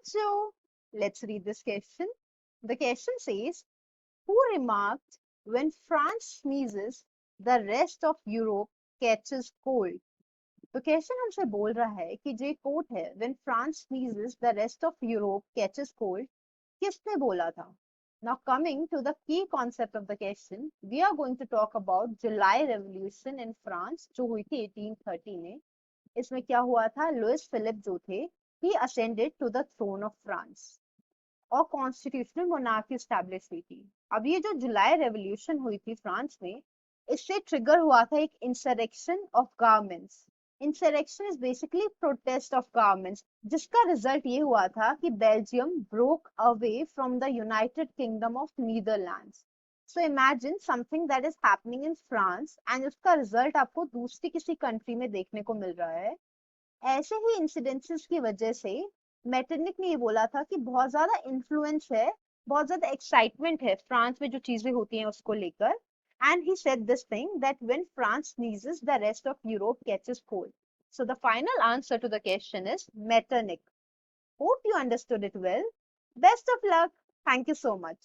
So let's read this question. The question says, who remarked, when France sneezes, the rest of Europe catches cold? तो question हमसे बोल रहा है कि जो कोट है when France sneezes the rest of Europe catches cold, किसने बोला था? Now coming to the key concept of the question, we are going to talk about July Revolution in France जो हुई थी 1830 में. इसमें क्या हुआ था? लुइस फिलिप जो थे, he ascended to the throne of France और कॉन्स्टिट्यूशनल मोनार्की स्टैब्लिश हुई थी. अब ये जो जुलाई रेवोल्यूशन हुई थी फ्रांस में, इससे ट्रिगर हुआ था एक insurrection of governments. Insurrection is basically protest of governments, जिसका रिजल्ट ये हुआ था कि Belgium broke away from the United kingdom of Netherlands. So imagine something that is happening in France and उसका रिजल्ट आपको दूसरी किसी कंट्री में देखने को मिल रहा है. ऐसे ही इंसिडेंसेस की वजह से मेटरनिक ने ये बोला था कि बहुत ज्यादा इन्फ्लुएंस है, बहुत ज्यादा एक्साइटमेंट है फ्रांस में जो चीजें होती हैं उसको लेकर. And he said this thing that when France sneezes the rest of Europe catches cold. So the final answer to the question is Metternich. Hope you understood it well. Best of luck. Thank you so much.